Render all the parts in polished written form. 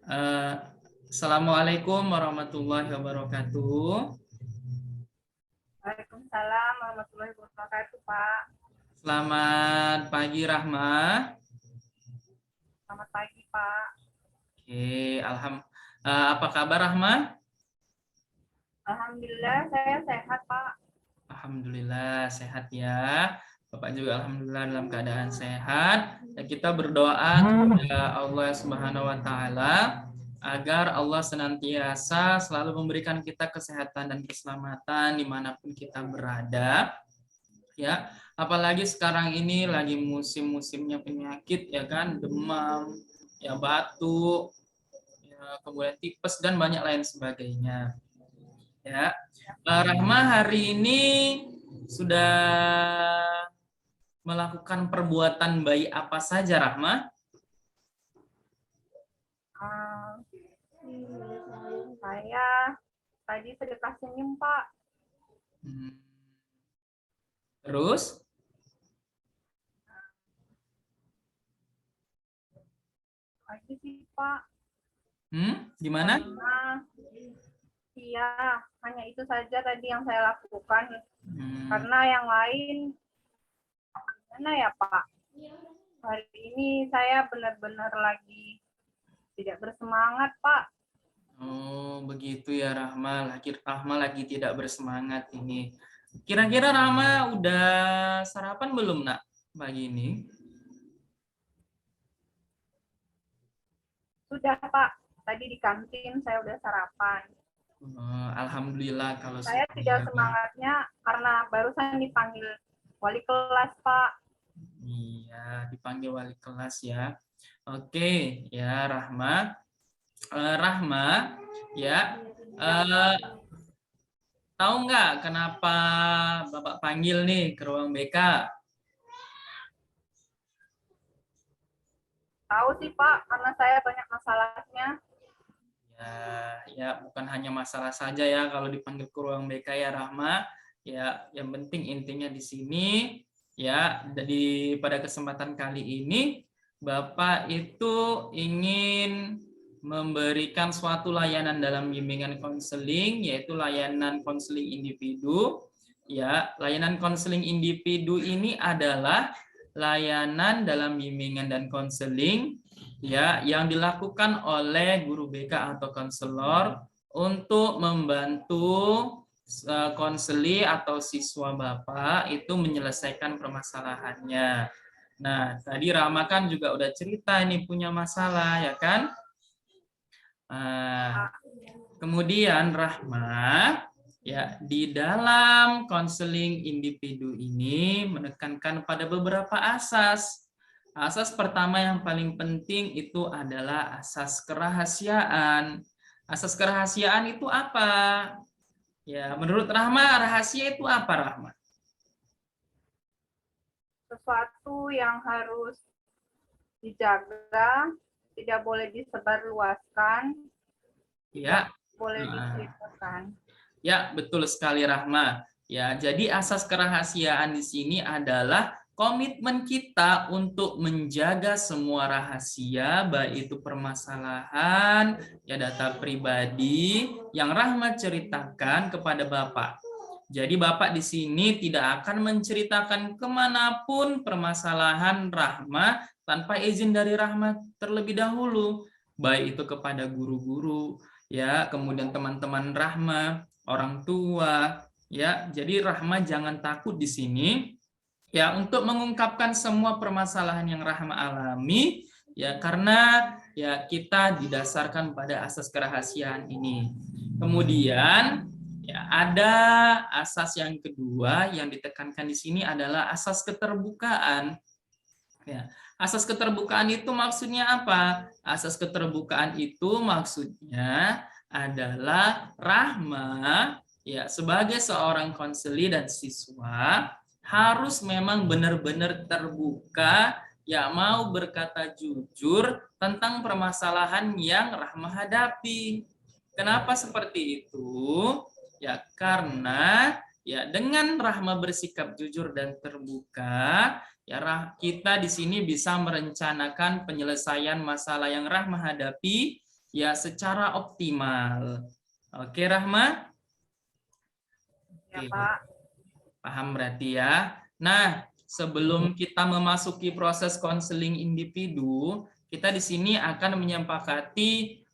Eh, Assalamualaikum warahmatullahi wabarakatuh. Waalaikumsalam warahmatullahi wabarakatuh, Pak. Selamat pagi Rahma. Selamat pagi, Pak. Oke, apa kabar Rahma? Alhamdulillah saya sehat, Pak. Alhamdulillah sehat ya. Bapak juga alhamdulillah dalam keadaan sehat. Dan kita berdoa kepada Allah Subhanahu wa taala agar Allah senantiasa selalu memberikan kita kesehatan dan keselamatan dimanapun kita berada. Ya, apalagi sekarang ini lagi musim-musimnya penyakit ya kan, demam, ya batuk, ya, kemudian tipes dan banyak lain sebagainya. Ya, Rahma hari ini sudah melakukan perbuatan baik apa saja, Rahma? Saya tadi sedekah senyum, Pak. Terus? Lagi sih, Pak. Gimana? Iya, hanya itu saja tadi yang saya lakukan. Karena yang lain, mana ya, Pak? Hari ini saya benar-benar lagi tidak bersemangat, Pak. Oh, begitu ya Rahma. Rahma lagi tidak bersemangat ini. Kira-kira Rahma udah sarapan belum, Nak, pagi ini? Sudah, Pak. Tadi di kantin saya udah sarapan. Alhamdulillah kalau saya tidak semangatnya karena barusan dipanggil wali kelas, Pak. Iya, dipanggil wali kelas ya. Oke, ya Rahma. Rahma, ya. Tahu nggak kenapa Bapak panggil nih ke ruang BK? Tahu sih, Pak, karena saya banyak masalahnya. Ya bukan hanya masalah saja ya kalau dipanggil ke ruang BK ya Rahma. Ya, yang penting intinya di sini ya pada kesempatan kali ini Bapak itu ingin memberikan suatu layanan dalam bimbingan konseling, yaitu layanan konseling individu. Ya, layanan konseling individu ini adalah layanan dalam bimbingan dan konseling ya yang dilakukan oleh guru BK atau konselor untuk membantu konseli atau siswa Bapak itu menyelesaikan permasalahannya. Nah, tadi Rama kan juga udah cerita ini punya masalah ya kan? Kemudian Rahma ya di dalam konseling individu ini menekankan pada beberapa asas. Asas pertama yang paling penting itu adalah asas kerahasiaan. Asas kerahasiaan itu apa? Ya, menurut Rahma, rahasia itu apa, Rahma? Sesuatu yang harus dijaga, tidak boleh disebarluaskan, Ya, boleh diceritakan. Ya, betul sekali Rahma. Ya, jadi asas kerahasiaan di sini adalah komitmen kita untuk menjaga semua rahasia, baik itu permasalahan, ya data pribadi yang Rahma ceritakan kepada Bapak. Jadi Bapak di sini tidak akan menceritakan kemanapun permasalahan Rahma tanpa izin dari Rahma terlebih dahulu, baik itu kepada guru-guru, ya kemudian teman-teman Rahma, orang tua, ya. Jadi Rahma jangan takut di sini ya untuk mengungkapkan semua permasalahan yang Rahma alami ya karena ya kita didasarkan pada asas kerahasiaan ini. Kemudian ya ada asas yang kedua yang ditekankan di sini adalah asas keterbukaan. Ya, asas keterbukaan itu maksudnya apa? Asas keterbukaan itu maksudnya adalah Rahma ya sebagai seorang konseli dan siswa harus memang benar-benar terbuka ya mau berkata jujur tentang permasalahan yang Rahma hadapi. Kenapa seperti itu? Ya karena ya dengan Rahma bersikap jujur dan terbuka ya kita di sini bisa merencanakan penyelesaian masalah yang Rahma hadapi ya secara optimal. Oke, Rahma? Ya, Oke, Pak. paham berarti ya. Nah, sebelum kita memasuki proses konseling individu, kita di sini akan menyepakati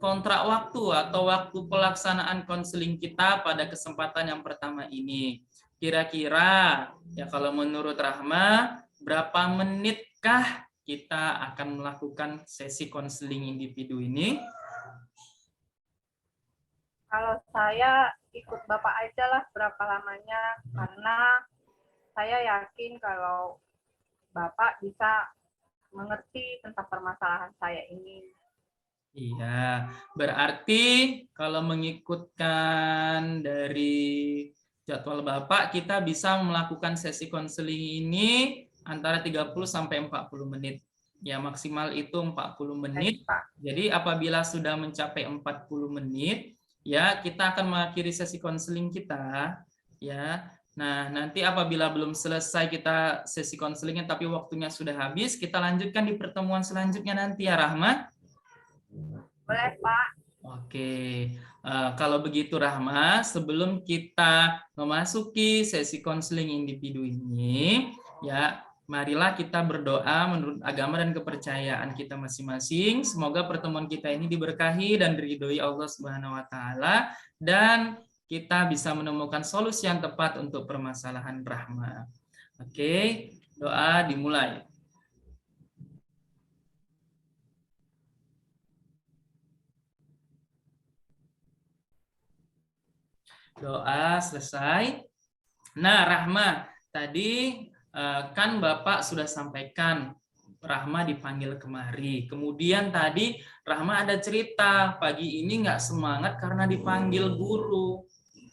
kontrak waktu atau waktu pelaksanaan konseling kita pada kesempatan yang pertama ini. Kira-kira ya kalau menurut Rahma, berapa menitkah kita akan melakukan sesi konseling individu ini? Kalau saya ikut Bapak aja lah berapa lamanya, karena saya yakin kalau Bapak bisa mengerti tentang permasalahan saya ini. Iya, berarti kalau mengikutkan dari jadwal Bapak, kita bisa melakukan sesi konseling ini antara 30 sampai 40 menit. Ya, maksimal itu 40 menit. Baik, Pak. Jadi apabila sudah mencapai 40 menit, ya kita akan mengakhiri sesi konseling kita, ya. Nah, nanti apabila belum selesai kita sesi konselingnya tapi waktunya sudah habis, kita lanjutkan di pertemuan selanjutnya nanti ya, Rahma. Boleh, Pak. Oke, kalau begitu Rahma, sebelum kita memasuki sesi konseling individu ini, ya marilah kita berdoa menurut agama dan kepercayaan kita masing-masing. Semoga pertemuan kita ini diberkahi dan diridhoi Allah Subhanahu wa taala dan kita bisa menemukan solusi yang tepat untuk permasalahan Rahma. Oke, doa dimulai. Doa selesai. Nah, Rahma, tadi kan Bapak sudah sampaikan Rahma dipanggil kemari. Kemudian tadi Rahma ada cerita pagi ini nggak semangat karena dipanggil guru,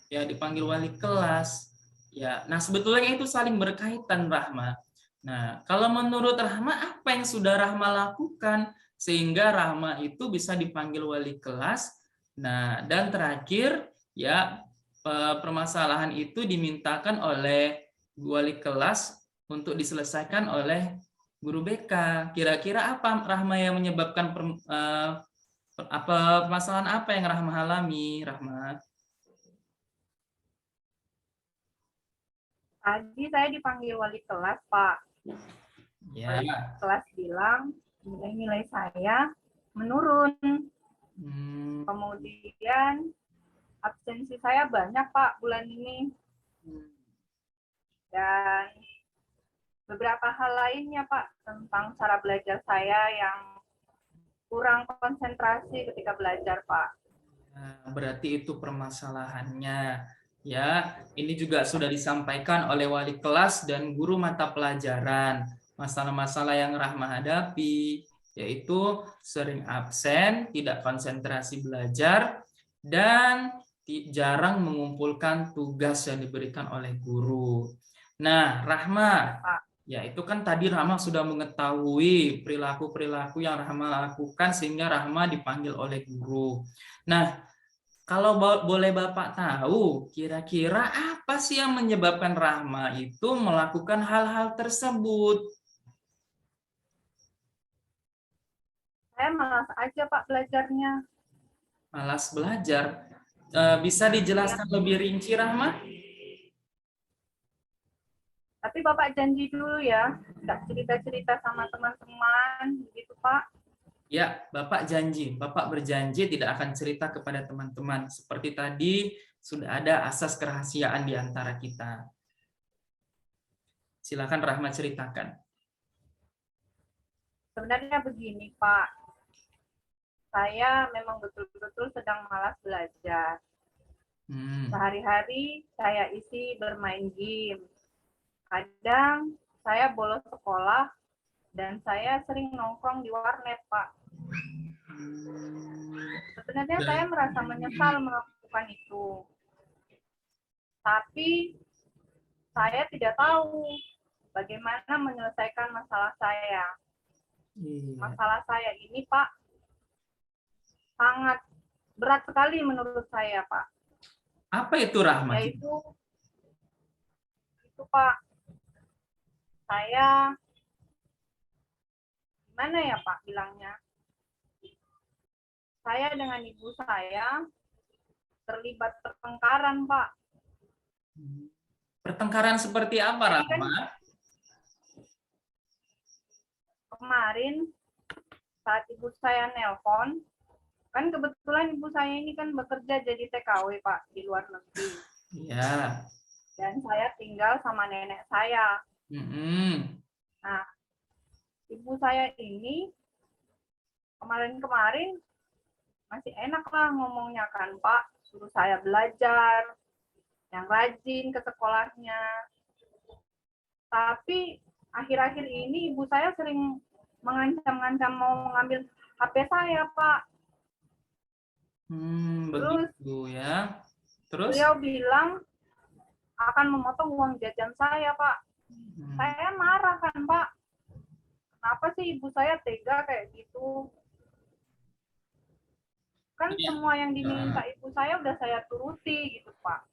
ya dipanggil wali kelas. Ya, nah sebetulnya itu saling berkaitan Rahma. Nah, kalau menurut Rahma apa yang sudah Rahma lakukan sehingga Rahma itu bisa dipanggil wali kelas? Nah, dan terakhir ya permasalahan itu dimintakan oleh wali kelas untuk diselesaikan oleh guru BK. Kira-kira apa Rahma yang menyebabkan permasalahan apa yang Rahma alami, Rahma? Tadi saya dipanggil wali kelas, Pak. Ya. Wali kelas bilang nilai-nilai saya menurun. Kemudian absensi saya banyak, Pak, bulan ini. Dan beberapa hal lainnya, Pak, tentang cara belajar saya yang kurang konsentrasi ketika belajar, Pak. Nah, berarti itu permasalahannya. Ya, ini juga sudah disampaikan oleh wali kelas dan guru mata pelajaran. Masalah-masalah yang Rahma hadapi, yaitu sering absen, tidak konsentrasi belajar, dan jarang mengumpulkan tugas yang diberikan oleh guru. Nah, Rahma, ya itu kan tadi Rahma sudah mengetahui perilaku-perilaku yang Rahma lakukan sehingga Rahma dipanggil oleh guru. Nah, kalau boleh Bapak tahu, kira-kira apa sih yang menyebabkan Rahma itu melakukan hal-hal tersebut? Saya malas aja, Pak, belajarnya. Malas belajar. Bisa dijelaskan lebih rinci, Rahma? Tapi Bapak janji dulu ya, nggak cerita-cerita sama teman-teman, gitu Pak. Ya, Bapak janji. Bapak berjanji tidak akan cerita kepada teman-teman. Seperti tadi, sudah ada asas kerahasiaan di antara kita. Silakan Rahma ceritakan. Sebenarnya begini Pak, saya memang betul-betul sedang malas belajar. Sehari-hari saya isi bermain game. Kadang saya bolos sekolah dan saya sering nongkrong di warnet, Pak. Sebenarnya saya merasa menyesal melakukan itu. Tapi saya tidak tahu bagaimana menyelesaikan masalah saya. Masalah saya ini, Pak, sangat berat sekali menurut saya, Pak. Apa itu, Rahma? Yaitu itu, Pak, saya gimana ya Pak bilangnya? saya dengan ibu saya terlibat pertengkaran, Pak. Pertengkaran seperti apa, Jadi kan Rahma? kemarin saat ibu saya nelpon, kan kebetulan ibu saya ini kan bekerja jadi TKW, Pak, di luar negeri. Ya. Dan saya tinggal sama nenek saya. Nah, ibu saya ini kemarin-kemarin masih enak lah ngomongnya kan, Pak. Suruh saya belajar, yang rajin ke sekolahnya. Tapi akhir-akhir ini ibu saya sering mengancam-ngancam mau mengambil HP saya, Pak. Terus Begitu ya. Terus? beliau bilang akan memotong uang jajan saya, Pak. Saya marah kan, Pak. Kenapa sih ibu saya tega kayak gitu? Kan Iya. semua yang diminta ibu saya udah saya turuti gitu, Pak.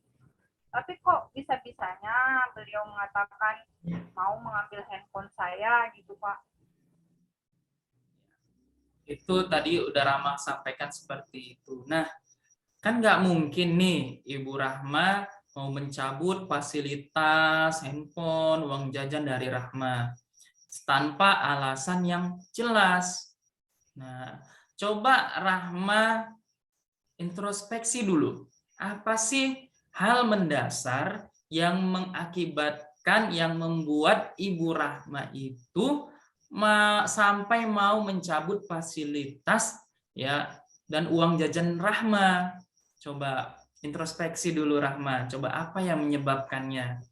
Tapi kok bisa-bisanya beliau mengatakan mau mengambil handphone saya gitu, Pak. Itu tadi udah Rama sampaikan seperti itu. Nah, kan nggak mungkin nih Ibu Rahma mau mencabut fasilitas handphone, uang jajan dari Rahma tanpa alasan yang jelas. Nah, coba Rahma introspeksi dulu. Apa sih hal mendasar yang mengakibatkan, yang membuat Ibu Rahma itu sampai mau mencabut fasilitas ya dan uang jajan Rahma? Coba introspeksi dulu Rahma. Coba apa yang menyebabkannya?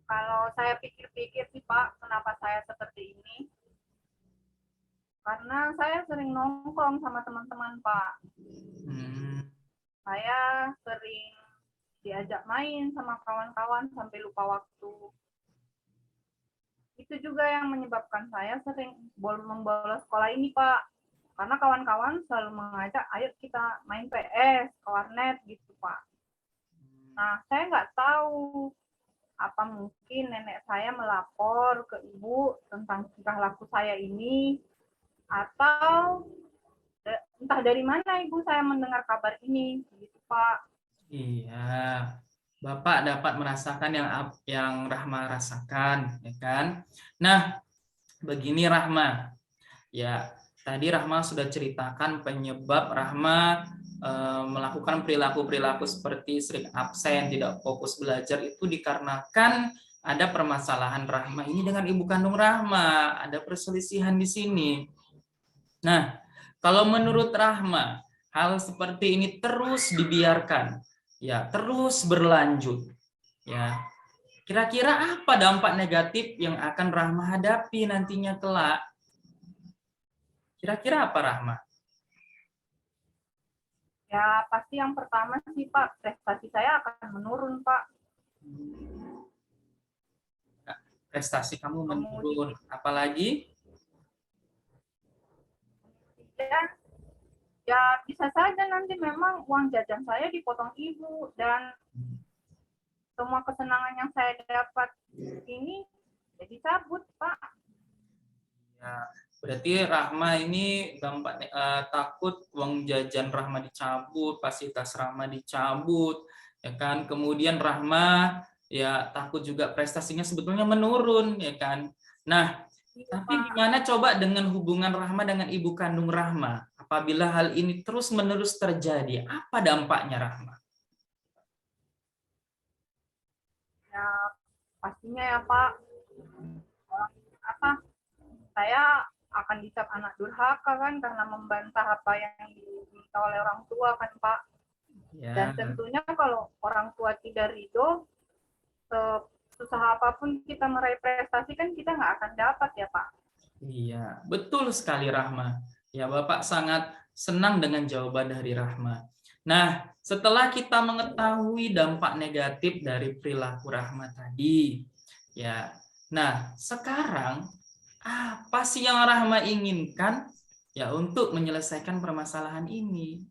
Kalau saya pikir-pikir sih, Pak, kenapa saya seperti ini? Karena saya sering nongkrong sama teman-teman, Pak. Saya sering diajak main sama kawan-kawan sampai lupa waktu. Itu juga yang menyebabkan saya sering membolos sekolah ini, Pak. Karena kawan-kawan selalu mengajak, ayo kita main PS, ke warnet gitu, Pak. Nah, saya nggak tahu apa mungkin nenek saya melapor ke ibu tentang tingkah laku saya ini, atau entah dari mana ibu saya mendengar kabar ini, gitu, Pak. Iya, Bapak dapat merasakan yang Rahma rasakan, ya kan? Nah, begini Rahma, ya tadi Rahma sudah ceritakan penyebab Rahma melakukan perilaku-perilaku seperti sering absen, tidak fokus belajar itu dikarenakan ada permasalahan Rahma ini dengan ibu kandung Rahma, ada perselisihan di sini. Nah, kalau menurut Rahma, hal seperti ini terus dibiarkan, ya terus berlanjut, ya. Kira-kira apa dampak negatif yang akan Rahma hadapi nantinya kelak? Kira-kira apa Rahma? Ya, pasti yang pertama sih, Pak, prestasi saya akan menurun, Pak. Prestasi kamu menurun, Kemudian, apalagi? ya bisa saja nanti memang uang jajan saya dipotong ibu, dan semua kesenangan yang saya dapat ini jadi cabut, Pak. Ya, berarti Rahma ini takut uang jajan Rahma dicabut, fasilitas Rahma dicabut, ya kan? Kemudian Rahma ya takut juga prestasinya sebetulnya menurun, ya kan? Nah, tapi gimana coba dengan hubungan Rahma dengan ibu kandung Rahma? Apabila hal ini terus-menerus terjadi, apa dampaknya Rahma? Ya, pastinya ya, Pak. Apa? Saya akan dicap anak durhaka kan karena membantah apa yang diminta oleh orang tua kan, Pak. Ya. Dan tentunya kalau orang tua tidak ridho, susah apapun kita meraih prestasi kan kita nggak akan dapat ya, Pak. Iya, betul sekali Rahma. Ya, Bapak sangat senang dengan jawaban dari Rahma. Nah, setelah kita mengetahui dampak negatif dari perilaku Rahma tadi, ya. Nah, sekarang apa sih yang Rahma inginkan ya untuk menyelesaikan permasalahan ini?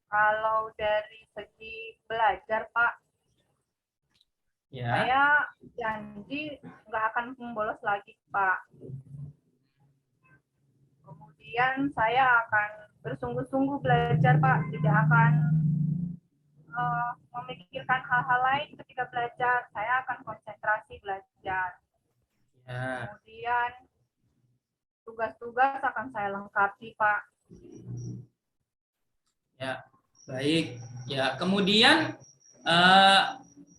Kalau dari segi belajar, Pak, Ya. Saya janji nggak akan membolos lagi, Pak. Kemudian saya akan bersungguh-sungguh belajar, Pak. Tidak akan memikirkan hal-hal lain ketika belajar. Saya akan konsentrasi belajar. Ya. Kemudian tugas-tugas akan saya lengkapi, Pak. Ya, baik. Ya, kemudian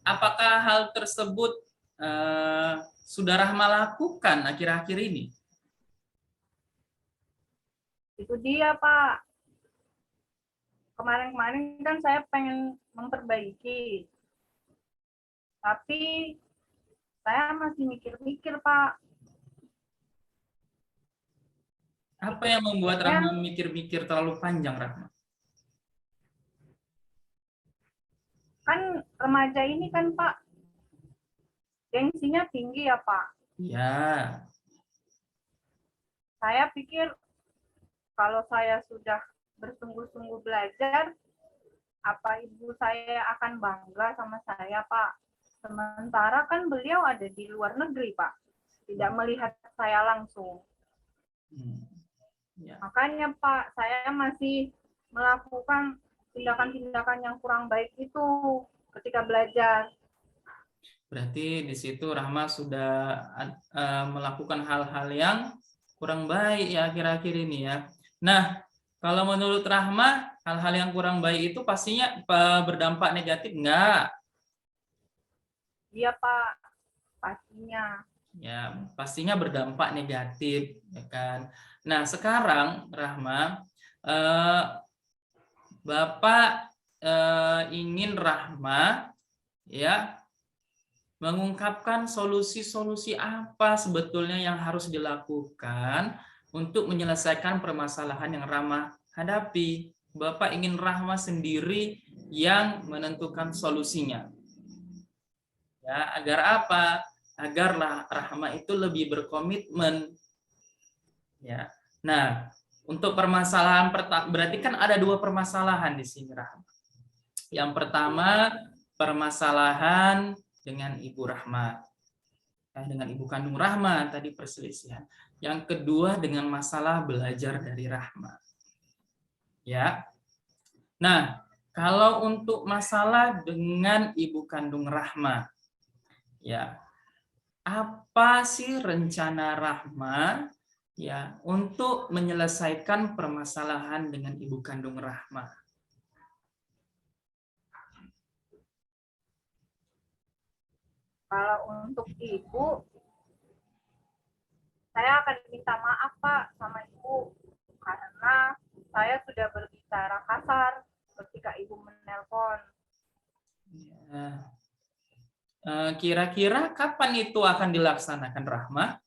apakah hal tersebut sudah Rahma lakukan akhir-akhir ini? Itu dia, Pak. Kemarin-kemarin kan saya pengen memperbaiki. Tapi saya masih mikir-mikir, Pak. Apa yang membuat Rahma mikir-mikir terlalu panjang, Rahma? Kan remaja ini kan, Pak, gengsinya tinggi ya, Pak. Ya. Saya pikir kalau saya sudah bersungguh-sungguh belajar, apa ibu saya akan bangga sama saya, Pak? Sementara kan beliau ada di luar negeri, Pak. Tidak melihat saya langsung. Ya. Makanya, Pak, saya masih melakukan tindakan-tindakan yang kurang baik itu ketika belajar. Berarti di situ Rahma sudah melakukan hal-hal yang kurang baik ya akhir-akhir ini ya. Nah, kalau menurut Rahma, hal-hal yang kurang baik itu pastinya berdampak negatif enggak? Iya, Pak, pastinya. Ya, pastinya berdampak negatif, ya kan. Nah, sekarang Rahma, Bapak ingin Rahma ya mengungkapkan solusi-solusi apa sebetulnya yang harus dilakukan untuk menyelesaikan permasalahan yang Rahma hadapi. Bapak ingin Rahma sendiri yang menentukan solusinya. Ya, agar apa? Agarlah Rahma itu lebih berkomitmen. Ya. Nah, untuk permasalahan pertama, berarti kan ada dua permasalahan di sini, Rahma. Yang pertama, permasalahan dengan Ibu Rahma, dengan ibu kandung Rahma tadi perselisihan. Yang kedua dengan masalah belajar dari Rahma. Ya. Nah, kalau untuk masalah dengan ibu kandung Rahma, ya, apa sih rencana Rahma ya untuk menyelesaikan permasalahan dengan ibu kandung Rahma? Kalau untuk ibu, saya akan minta maaf, Pak, sama ibu. Karena saya sudah berbicara kasar ketika ibu menelpon. Ya. Kira-kira kapan itu akan dilaksanakan, Rahma?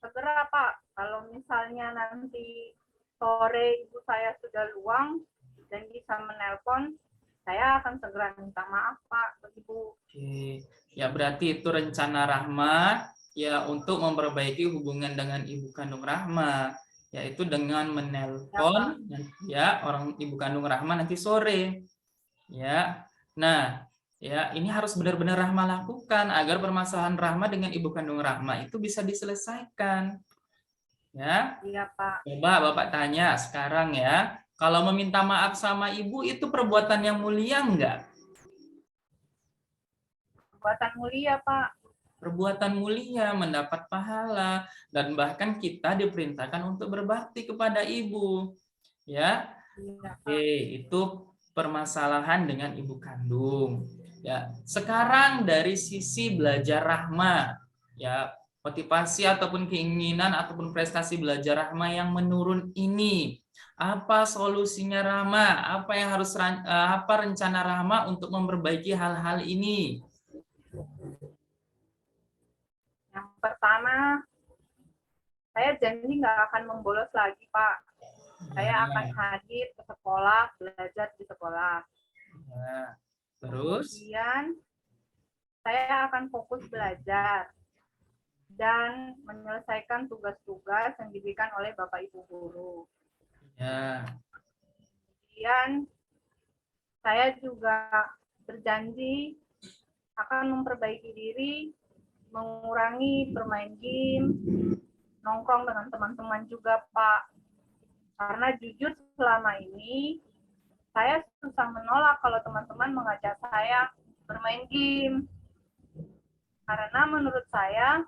Segera, Pak. Kalau misalnya nanti sore ibu saya sudah luang dan bisa menelpon, saya akan segera minta maaf, Pak, ke ibu. Oke. Ya, berarti itu rencana Rahma ya untuk memperbaiki hubungan dengan ibu kandung Rahma, yaitu dengan menelpon ya orang ibu kandung Rahma nanti sore. Ya. Nah, ya ini harus benar-benar Rahma lakukan agar permasalahan Rahma dengan ibu kandung Rahma itu bisa diselesaikan. Ya. Iya, Pak. Coba Bapak tanya sekarang ya, kalau meminta maaf sama ibu itu perbuatan yang mulia enggak? Perbuatan mulia, Pak. Perbuatan mulia, mendapat pahala, dan bahkan kita diperintahkan untuk berbakti kepada ibu. Ya. Iya, Pak. Oke, itu permasalahan dengan ibu kandung. Ya, sekarang dari sisi belajar Rahma, ya, motivasi ataupun keinginan ataupun prestasi belajar Rahma yang menurun ini, apa solusinya Rahma? Apa rencana Rahma untuk memperbaiki hal-hal ini? Yang pertama, saya janji nggak akan membolos lagi, Pak. Saya akan hadir ke sekolah, belajar di sekolah. Ya. Terus? Kemudian, saya akan fokus belajar dan menyelesaikan tugas-tugas yang diberikan oleh Bapak Ibu guru. Ya. Kemudian, saya juga berjanji akan memperbaiki diri, mengurangi bermain game, nongkrong dengan teman-teman juga, Pak. Karena jujur selama ini saya susah menolak kalau teman-teman mengajak saya bermain game. Karena menurut saya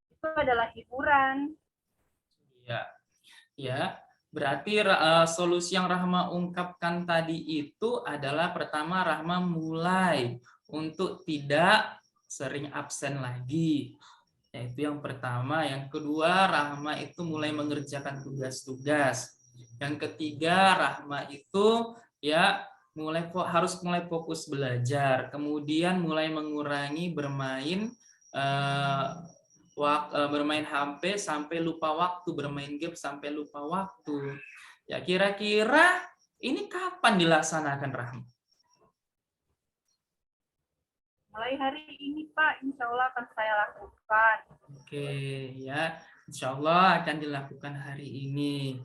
itu adalah hiburan. Ya, ya. Berarti solusi yang Rahma ungkapkan tadi itu adalah pertama Rahma mulai untuk tidak sering absen lagi. Yaitu yang pertama. Yang kedua, Rahma itu mulai mengerjakan tugas-tugas. Yang ketiga, Rahma itu ya harus mulai fokus belajar. Kemudian mulai mengurangi bermain bermain HP sampai lupa waktu, bermain game sampai lupa waktu. Ya, kira-kira ini kapan dilaksanakan, Rahma? Mulai hari ini, Pak, insya Allah akan saya lakukan. Oke, ya, insya Allah akan dilakukan hari ini.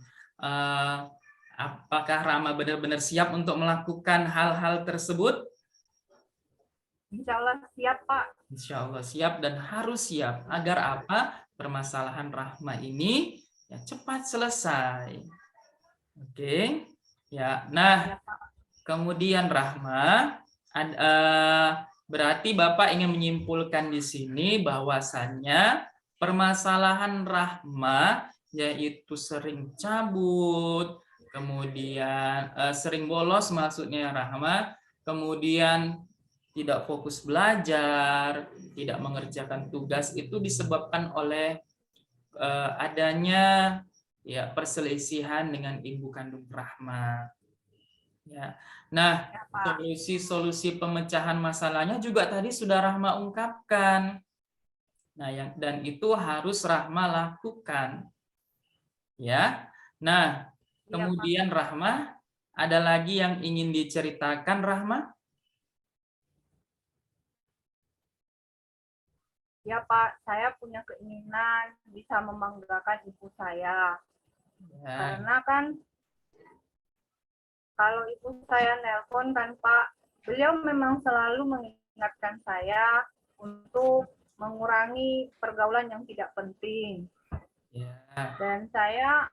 Apakah Rahma benar-benar siap untuk melakukan hal-hal tersebut? Insya Allah siap, Pak. Insya Allah siap dan harus siap. Agar apa? Permasalahan Rahma ini ya cepat selesai. Oke, ya. Nah, kemudian Rahma, berarti Bapak ingin menyimpulkan di sini bahwasannya permasalahan Rahma yaitu sering cabut, kemudian sering bolos maksudnya Rahma, kemudian tidak fokus belajar, tidak mengerjakan tugas itu disebabkan oleh adanya ya perselisihan dengan ibu kandung Rahma. Ya. Nah, solusi-solusi pemecahan masalahnya juga tadi sudah Rahma ungkapkan. Nah, dan itu harus Rahma lakukan. Ya. Nah, kemudian Rahma, ada lagi yang ingin diceritakan Rahma? Ya, Pak, saya punya keinginan bisa membanggakan ibu saya. Ya. Karena kan kalau ibu saya nelpon kan, Pak, beliau memang selalu mengingatkan saya untuk mengurangi pergaulan yang tidak penting. Ya. Dan saya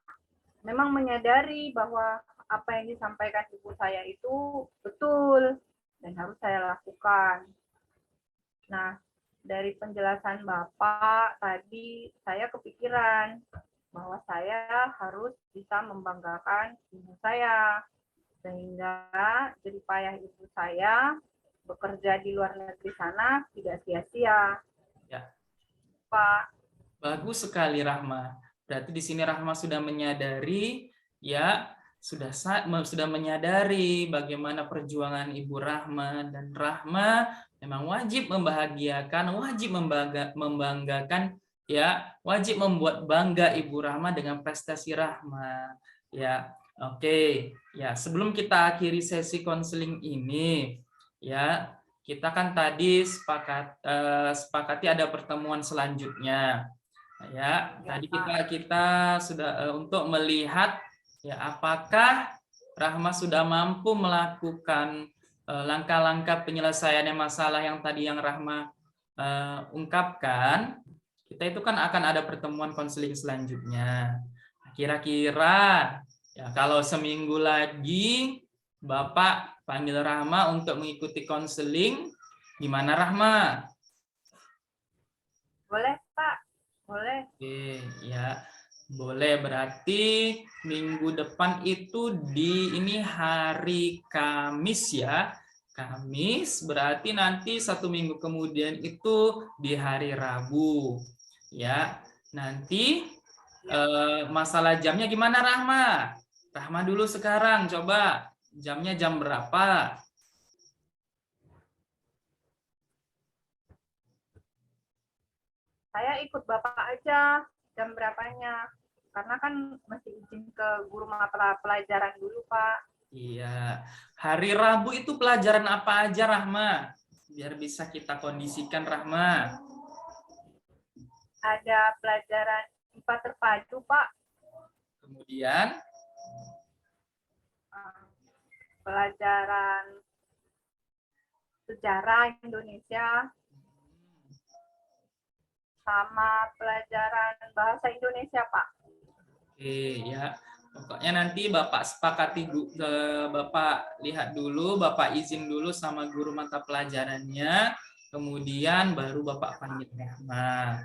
memang menyadari bahwa apa yang disampaikan ibu saya itu betul dan harus saya lakukan. Nah, dari penjelasan Bapak tadi saya kepikiran bahwa saya harus bisa membanggakan ibu saya sehingga jerih payah ibu saya bekerja di luar negeri sana tidak sia-sia. Ya. Pak. Bagus sekali Rahma. Berarti di sini Rahma sudah menyadari ya sudah menyadari bagaimana perjuangan Ibu Rahma, dan Rahma memang wajib membahagiakan, wajib membanggakan ya, wajib membuat bangga Ibu Rahma dengan prestasi Rahma. Ya, oke. Ya, sebelum kita akhiri sesi konseling ini ya, kita kan tadi sepakati ada pertemuan selanjutnya. Ya, tadi kita sudah untuk melihat ya apakah Rahma sudah mampu melakukan langkah-langkah penyelesaian masalah yang tadi yang Rahma ungkapkan. Kita itu kan akan ada pertemuan konseling selanjutnya. Kira-kira ya kalau seminggu lagi Bapak panggil Rahma untuk mengikuti konseling, gimana Rahma? Boleh, Pak. Boleh. Oke, ya. Boleh, berarti minggu depan itu ini hari Kamis ya. Kamis berarti nanti 1 minggu kemudian itu di hari Rabu. Ya, nanti masalah jamnya gimana Rahma? Rahma dulu sekarang, coba jamnya jam berapa? Saya ikut Bapak aja jam berapanya. Karena kan mesti izin ke guru mata pelajaran dulu, Pak. Iya. Hari Rabu itu pelajaran apa aja, Rahma? Biar bisa kita kondisikan, Rahma. Ada pelajaran IPA terpadu, Pak. Kemudian? Pelajaran sejarah Indonesia, sama pelajaran bahasa Indonesia, Pak. Oke, ya. Pokoknya nanti Bapak sepakati, Bapak lihat dulu, Bapak izin dulu sama guru mata pelajarannya, kemudian baru Bapak panggil Rahma.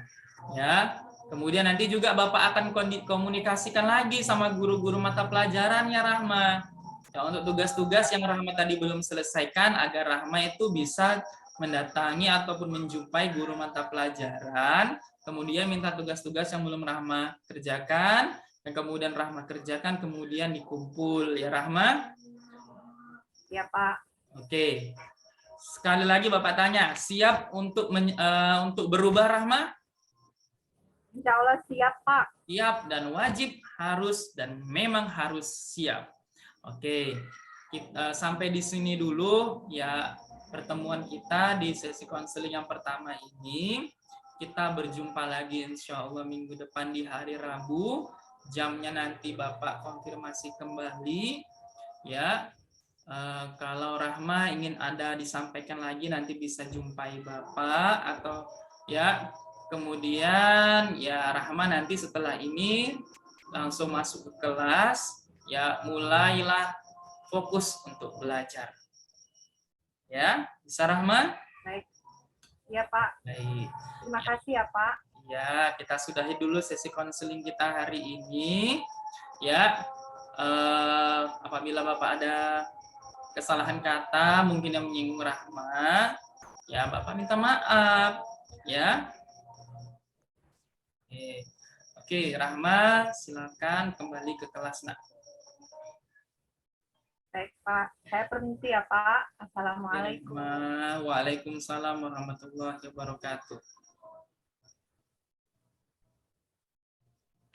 Ya. Kemudian nanti juga Bapak akan komunikasikan lagi sama guru-guru mata pelajarannya Rahma. Ya, untuk tugas-tugas yang Rahma tadi belum selesaikan, agar Rahma itu bisa mendatangi ataupun menjumpai guru mata pelajaran, kemudian minta tugas-tugas yang belum Rahma kerjakan, dan kemudian Rahma kerjakan, kemudian dikumpul. Ya Rahma? Ya, Pak. Oke. Sekali lagi Bapak tanya, siap untuk berubah Rahma? Insya Allah siap, Pak. Siap dan wajib, harus, dan memang harus siap. Oke, sampai di sini dulu ya pertemuan kita di sesi konseling yang pertama ini. Kita berjumpa lagi insya Allah minggu depan di hari Rabu. Jamnya nanti Bapak konfirmasi kembali. Ya, kalau Rahma ingin ada disampaikan lagi nanti bisa jumpai Bapak, atau ya kemudian ya Rahma nanti setelah ini langsung masuk ke kelas. Ya, mulailah fokus untuk belajar. Ya, bisa Rahma? Baik. Ya, Pak. Baik. Terima kasih ya, Pak. Ya, kita sudahi dulu sesi konseling kita hari ini. Ya, apabila Bapak ada kesalahan kata mungkin yang menyinggung Rahma, ya Bapak minta maaf. Ya. Oke, Rahma, silakan kembali ke kelas, Nak. Baik, Pak. Saya permisi ya, Pak. Assalamualaikum. Waalaikumsalam warahmatullahi wabarakatuh.